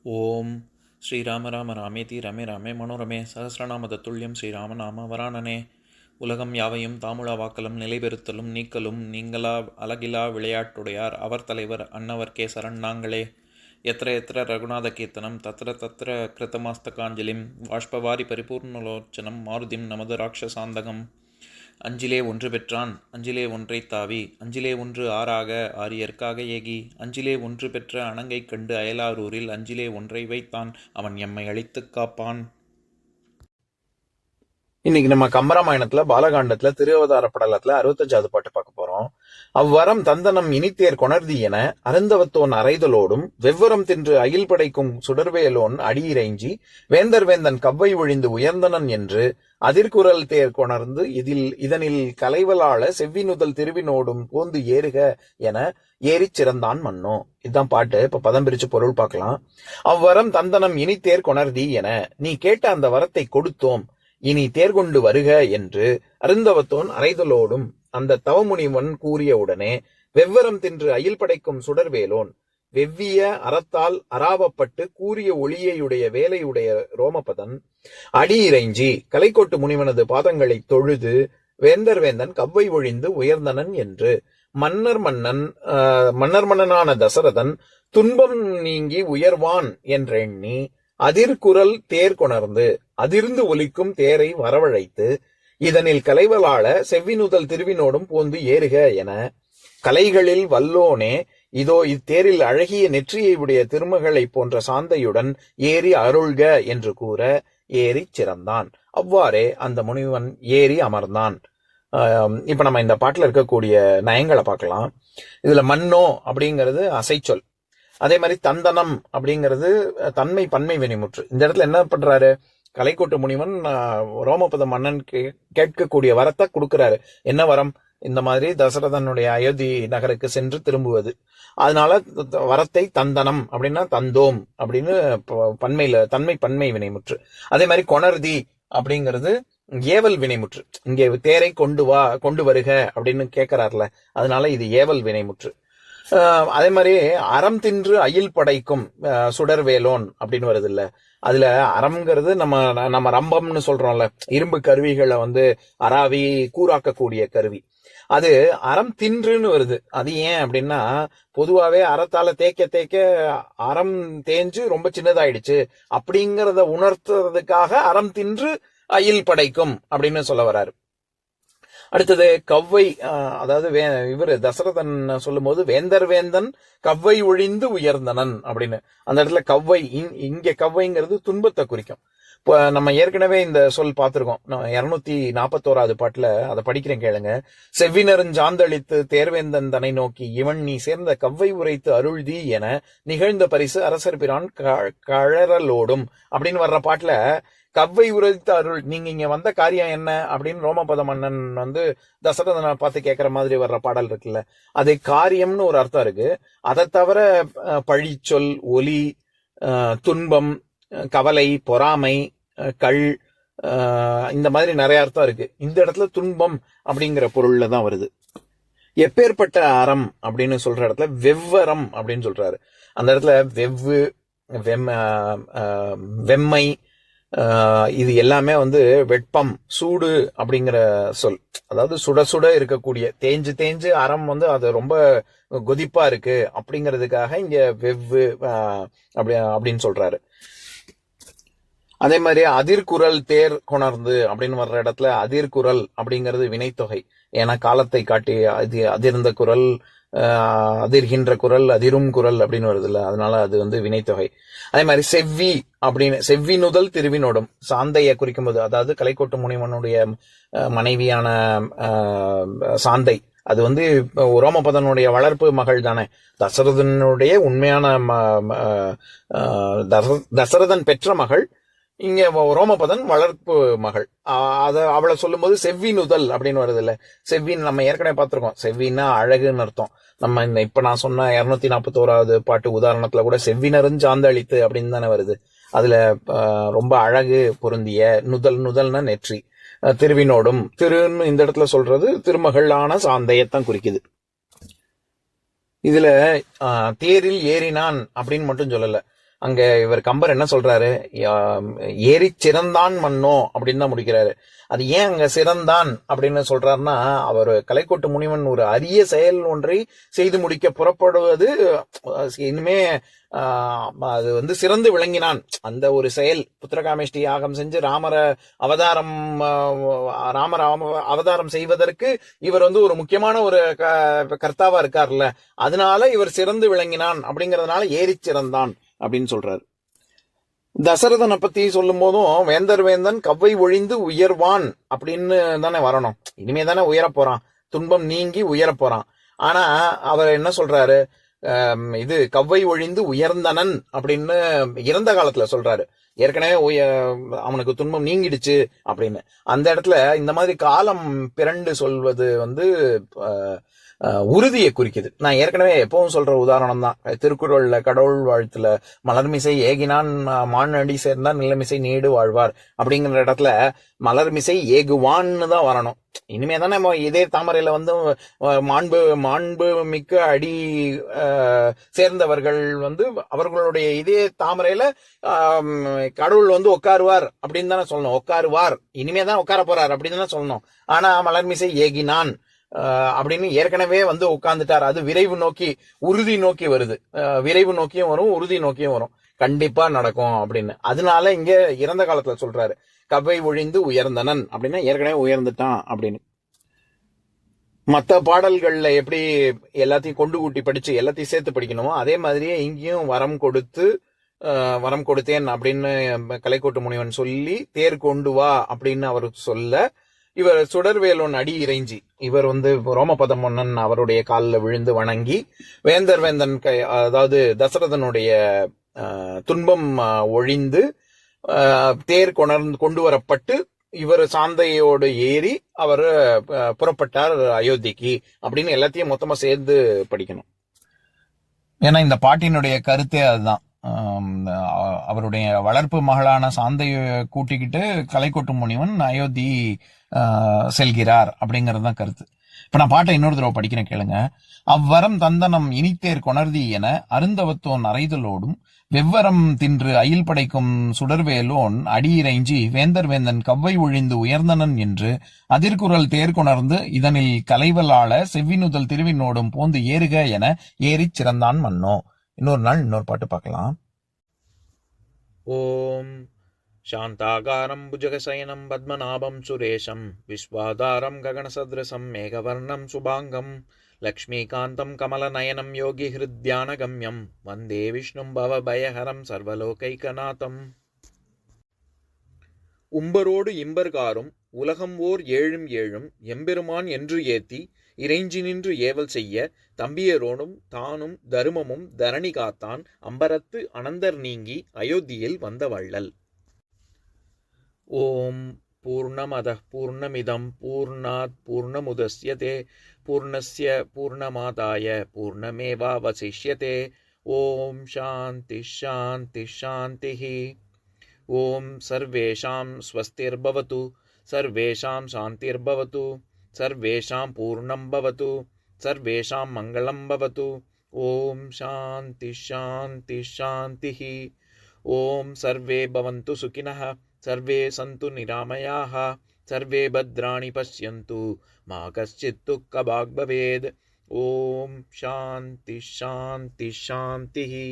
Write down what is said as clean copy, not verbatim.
ஓம் ஸ்ரீராம ராம ராமேதி ரமே ராமே மனோரமே சகசிரநாம தத்துல்யம் ஸ்ரீராம நாம வராணனே. உலகம் யாவையும் தாமுழா வாக்கலும் நிலைபெறுத்தலும் நீக்கலும் நீங்களா அழகிலா விளையாட்டுடையார் அவர் தலைவர் அன்னவர் சரண் நாங்களே. எத்திர எத்திர ரகுநாத கீர்த்தனம் தத்திர தத்திர கிருத்தமாஸ்தகாஞ்சலிம் வாஷ்பவாரி பரிபூர்ணலோச்சனம் மாருதிம் நமது ராட்சசாந்தகம். அஞ்சிலே ஒன்று பெற்றான் அஞ்சிலே ஒன்றைத் தாவி அஞ்சிலே ஒன்று ஆறாக ஆரியர்க்காக ஏகி அஞ்சிலே ஒன்று பெற்ற அணங்கைக் கண்டு அயலாரூரில் அஞ்சிலே ஒன்றை வைத்தான் அவன் எம்மை அழித்துக் காப்பான். இன்னைக்கு நம்ம கம்பராமாயணத்துல பாலகாண்டத்துல திருவதார படலத்துல 65வது பாட்டு பார்க்க போறோம். அவ்வரம் தந்தனம் இனித்தேர் கொணர்தி என அருந்தவத்தோன் அறைதலோடும் வெவ்வரம் தின்று அயில் படைக்கும் சுடர்வேலோன் அடியிறைஞ்சி வேந்தர் வேந்தன் கவ்வை ஒழிந்து உயர்ந்தனன் என்று அதிர்குரல் தேர் கொணர்ந்து இதனில் கலைவலாள செவ்வினுதல் திருவினோடும் போந்து ஏறுக என ஏறிச் சிறந்தான் மன்னோ. இதுதான் பாட்டு. இப்ப பதம் பிரிச்சு பொருள் பார்க்கலாம். அவ்வரம் தந்தனம் இனித்தேர் கொணர்தி என, நீ கேட்ட அந்த வரத்தை கொடுத்தோம், இனி தேர்கொண்டு வருக என்று அருந்தவத்தோன் அறைதலோடும் அந்த தவமுனிவன் கூறியவுடனே வெவ்வரம் தின்று அயில் படைக்கும் சுடர்வேலோன் வெவ்விய அறத்தால் அராவப்பட்டு கூறிய ஒளியையுடைய வேலையுடைய ரோமபதன் அடி இறைஞ்சி கலைக்கோட்டு முனிவனது பாதங்களை தொழுது வேந்தர் வேந்தன் கவ்வை ஒழிந்து உயர்ந்தனன் என்று மன்னர் மன்னனான தசரதன் துன்பம் நீங்கி உயர்வான் என்றெண்ணி அதிர்குரல் தேர் கொணர்ந்து அதிர்ந்து ஒலிக்கும் தேரை வரவழைத்து இதனில் கலைவலாள செவ்வினுதல் திருவினோடும் போந்து ஏறுக என கலைகளில் வல்லோனே இதோ இத்தேரில் அழகிய நெற்றியை உடைய திருமகளை போன்ற சாந்தையுடன் ஏறி அருள்க என்று கூற ஏறிச் சிறந்தான். அவ்வாறே அந்த முனிவன் ஏறி அமர்ந்தான். இப்ப நம்ம இந்த பாட்டுல இருக்கக்கூடிய நயங்களை பார்க்கலாம். இதுல மன்னோ அப்படிங்கிறது அசைச்சொல். அதே மாதிரி தந்தனம் அப்படிங்கிறது தன்மை பன்மை வினைமுற்று. இந்த இடத்துல என்ன பண்றாரு, கலைக்கோட்டு முனிவன் ரோமபத மன்னன் கேட்கக்கூடிய வரத்தை கொடுக்கிறாரு. என்ன வரம்? இந்த மாதிரி தசரதனுடைய அயோத்தி நகருக்கு சென்று திரும்புவது. அதனால வரத்தை தந்தனம் அப்படின்னா தந்தோம் அப்படின்னு பன்மையில தன்மை பன்மை வினைமுற்று. அதே மாதிரி கொணர்தி அப்படிங்கிறது ஏவல் வினைமுற்று. இங்கே தேரை கொண்டு வருக அப்படின்னு கேட்கிறார்ல, அதனால இது ஏவல் வினைமுற்று. அதே மாதிரி அறம் தின்று அயில் படைக்கும் சுடர்வேலோன் அப்படின்னு வருது இல்ல, அதுல அறம்ங்கிறது நம்ம ரம்பம்னு சொல்றோம்ல, இரும்பு கருவிகளை அராவி கூறாக்கக்கூடிய கருவி. அது அறம் தின்றுன்னு வருது. அது ஏன் அப்படின்னா, பொதுவாவே அறத்தால தேய்க்க அறம் தேஞ்சு ரொம்ப சின்னதாயிடுச்சு அப்படிங்கறத உணர்த்துறதுக்காக அறம் தின்று அயில் படைக்கும் அப்படின்னு சொல்ல வர்றாரு. அடுத்தது கவ்வை, அதாவது இவரு தசரதன் சொல்லும் போது வேந்தர் வேந்தன் கவ்வை ஒழிந்து உயர்ந்தனன் அப்படின்னு. அந்த இடத்துல கவ்வை, இங்க கவ்வைங்கிறது துன்பத்தை குறிக்கும். இப்போ நம்ம ஏற்கனவே இந்த சொல் பார்த்திருக்கோம். 241வது பாட்டுல அதை படிக்கிறேன் கேளுங்க. செவ்வினருஞ்சாந்தளித்து தேர்வேந்தன் தனை நோக்கி இவன் நீ சேர்ந்த கவ்வை உரைத்து அருள்தி என நிகழ்ந்த பரிசு அரசர் பிரான் கழறலோடும் அப்படின்னு வர்ற பாட்டுல கவ்வை உரைத்த அருள், நீங்க இங்க வந்த காரியம் என்ன அப்படின்னு ரோமபத மன்னன் தசரதனை பார்த்து கேட்கிற மாதிரி வர்ற பாடல் இருக்குல்ல, அது காரியம்னு ஒரு அர்த்தம் இருக்கு. அதை தவிர பழிச்சொல், ஒலி, துன்பம், கவலை, பொறாமை, கள், இந்த மாதிரி நிறைய அர்த்தம் இருக்கு. இந்த இடத்துல துன்பம் அப்படிங்கிற பொருள்ல தான் வருது. எப்பேற்பட்ட அறம் அப்படின்னு சொல்ற இடத்துல வெவ்வரம் அப்படின்னு சொல்றாரு. அந்த இடத்துல வெம்மை, இது எல்லாமே வெப்பம், சூடு அப்படிங்கிற சொல். அதாவது சுட சுட இருக்கக்கூடிய, தேஞ்சு அறம் அது ரொம்ப கொதிப்பா இருக்கு அப்படிங்கிறதுக்காக இங்க அப்படின்னு சொல்றாரு. அதே மாதிரி அதிர்குரல் தேர் கொணர்ந்து அப்படின்னு வர்ற இடத்துல அதிர்குரல் அப்படிங்கிறது வினைத்தொகை. ஏன்னா காலத்தை காட்டி அதிர்ந்த குரல், அதிர்கின்ற குரல், அதிரும் குரல் அப்படின்னு வருது இல்ல, அதனால அது வினைத்தொகை. அதே மாதிரி செவ்வி அப்படின்னு செவ்வினுதல் திருவினோடும் சாந்தைய குறிக்கும் போது, அதாவது கலைக்கோட்டு முனிவனுடைய மனைவியான சாந்தை, அது ரோமபதனுடைய வளர்ப்பு மகள் தானே. தசரதனுடைய உண்மையான தசரதன் பெற்ற மகள், இங்க ரோமபதன் வளர்ப்பு மகள். அவளை சொல்லும் போது செவ்வினுதல் அப்படின்னு வருது இல்ல. செவ்வின்னு நம்ம ஏற்கனவே பார்த்திருக்கோம். செவ்வின்னா அழகுன்னு அர்த்தம். நம்ம இப்ப நான் சொன்ன 241வது பாட்டு உதாரணத்துல கூட செவ்வினருஞ்சாந்தளித்து அப்படின்னு தானே வருது. அதுல ரொம்ப அழகு பொருந்திய, நுதல்னா நெற்றி, திருவினோடும், திருன்னு இந்த இடத்துல சொல்றது திருமகளான சாந்தையத்தான் குறிக்குது. இதுல தேரில் ஏறினான் அப்படின்னு மட்டும் சொல்லல. அங்க இவர் கம்பர் என்ன சொல்றாரு, ஏறி சிறந்தான் மன்னோ அப்படின்னு தான் முடிக்கிறாரு. அது ஏன் அங்க சிறந்தான் அப்படின்னு சொல்றாருன்னா, அவர் கலைக்கோட்டு முனிவன் ஒரு அரிய செயல் ஒன்றை செய்து முடிக்க புறப்படுவது இனிமே அது சிறந்து விளங்கினான். அந்த ஒரு செயல், புத்திரகாமேஷ்டி யாகம் செஞ்சு ராமர் அவதாரம் செய்வதற்கு இவர் ஒரு முக்கியமான ஒரு கர்த்தாவா இருக்கார்ல, அதனால இவர் சிறந்து விளங்கினான் அப்படிங்கறதுனால ஏறி சிறந்தான் அப்படின்னு சொல்றாரு. தசரதனை பத்தி சொல்லும் போதும் வேந்தன் கவ்வை ஒழிந்து உயர்வான் அப்படின்னு தானே வரணும். இனிமே தானே உயர போறான், துன்பம் நீங்கி உயர போறான். ஆனா அவர் என்ன சொல்றாரு, இது கவ்வை ஒழிந்து உயர்ந்தனன் அப்படின்னு இறந்த காலத்துல சொல்றாரு. ஏற்கனவே அவனுக்கு துன்பம் நீங்கிடுச்சு அப்படின்னு. அந்த இடத்துல இந்த மாதிரி காலம் பிறண்டு சொல்வது உறுதியை குறிக்குது. நான் ஏற்கனவே எப்பவும் சொல்ற உதாரணம் தான், திருக்குறள்ல கடவுள் வாழ்த்துல மலர்மிசை ஏகினான் மானடி சேர்ந்தான் நிலமிசை நீடு வாழ்வார் அப்படிங்கிற இடத்துல மலர்மிசை ஏகுவான்னு தான் வரணும். இனிமே தானே இதே தாமரையில மாண்பு மிக்க அடி சேர்ந்தவர்கள் அவர்களுடைய இதே தாமரையில கடவுள் உட்காருவார் அப்படின்னு தானே சொல்லணும். உட்காருவார், இனிமே தான் உட்கார போறார் அப்படின்னு தானே சொல்லணும். ஆனா மலர்மிசை ஏகினான் அப்படின்னு ஏற்கனவே உட்கார்ந்துட்டார். அது விரைவு நோக்கி உறுதி நோக்கி வருது. விரைவு நோக்கியும் வரும், உறுதி நோக்கியும் வரும். கண்டிப்பா நடக்கும் அப்படின்னு. அதனால இங்க இறந்த காலத்துல சொல்றாரு கவ்வை ஒழிந்து உயர்ந்தனன் அப்படின்னா ஏற்கனவே உயர்ந்துட்டான் அப்படின்னு. மற்ற பாடல்கள்ல எப்படி எல்லாத்தையும் கொண்டு கூட்டி படிச்சு எல்லாத்தையும் சேர்த்து படிக்கணுமோ அதே மாதிரியே இங்கேயும் வரம் கொடுத்தேன் அப்படின்னு கலைக்கோட்டு முனிவன் சொல்லி தேர் கொண்டு வா அப்படின்னு அவர் சொல்ல, இவர் சுடர்வேலோன் அடி இறைஞ்சி இவர் ரோமபத மன்னன் அவருடைய காலில் விழுந்து வணங்கி வேந்தன் அதாவது தசரதனுடைய துன்பம் ஒழிந்து தேர் கொண்டு வரப்பட்டு இவர் சாந்தையோடு ஏறி அவர் புறப்பட்டார் அயோத்திக்கு அப்படின்னு எல்லாத்தையும் மொத்தமா சேர்ந்து படிக்கணும். ஏன்னா இந்த பாட்டினுடைய கருத்தே அதுதான். அவருடைய வளர்ப்பு மகளான சாந்தையை கூட்டிக்கிட்டு கலைக்கோட்டு முனிவன் அயோத்தி செல்கிறார் அப்படிங்கறது தான் கருத்து. இப்ப நான் பாட்டை இன்னொரு தடவை படிக்கிறேன், கேளுங்க. அவ்வரம் தந்தனம் இனித்தேர் கொணர்தி என அருந்தவத்தோன் அறைதலோடும் வெவ்வரம் தின்று அயில் படைக்கும் சுடர்வேலோன் அடியிறைஞ்சி வேந்தன் கவ்வை ஒழிந்து உயர்ந்தனன் என்று அதிர்குரல் தேர் கொணர்ந்து இதனில் கலைவலாள செவ்வினுதல் திருவினோடும் போந்து ஏறுக என ஏறிச் சிறந்தான் மன்னோ. இன்னொரு நாள் இன்னொரு பாட்டு பார்க்கலாம். ஓம் சாந்தாகாரம் புஜகசயனம் பத்மநாபம் சுரேஷம் விஸ்வாதாரம் ககனசத்ரசம் மேகவர்ணம் சுபாங்கம் லக்ஷ்மீகாந்தம் கமலநயனம் யோகி ஹிருத்யானகம்யம் வந்தே விஷ்ணும் பவபயஹரம் சர்வலோகைகநாதம். உம்பரோடு இம்பர்காரும் உலகம் ஓர் ஏழும் ஏழும் எம்பெருமான் என்று ஏத்தி இறைஞ்சி நின்று ஏவல் செய்ய தம்பியரோடும் தானும் தருமமும் தரணி காத்தான் அம்பரத்து அனந்தர் நீங்கி அயோத்தியில் வந்த வள்ளல். ஓம் பூர்ணமதః பூர்ணமிதம் பூர்ணாத் பூர்ணமுதஸ்யதே பூர்ணஸ்ய பூர்ணமாதாய பூர்ணமேவாவசிஷ்யதே. ஓம் சாந்தி சாந்தி சாந்திஹி. ஓம் சர்வேஷாம் ஸ்வஸ்திர்பவது சர்வேஷாம் சாந்திர்பவது சர்வேஷாம் பூர்ணம் பவது சர்வேஷாம் மங்களம் பவது. ஓம் சாந்தி சாந்தி சாந்திஹி. ஓம் சர்வே பவந்து சுகினः சர்வே சந்து நிராமயாः சர்வே பத்ராணி பஷ்யந்து மா கஷ்சித் துக்கபாக் பவேத். ஓம் சாந்தி சாந்தி சாந்திஹி.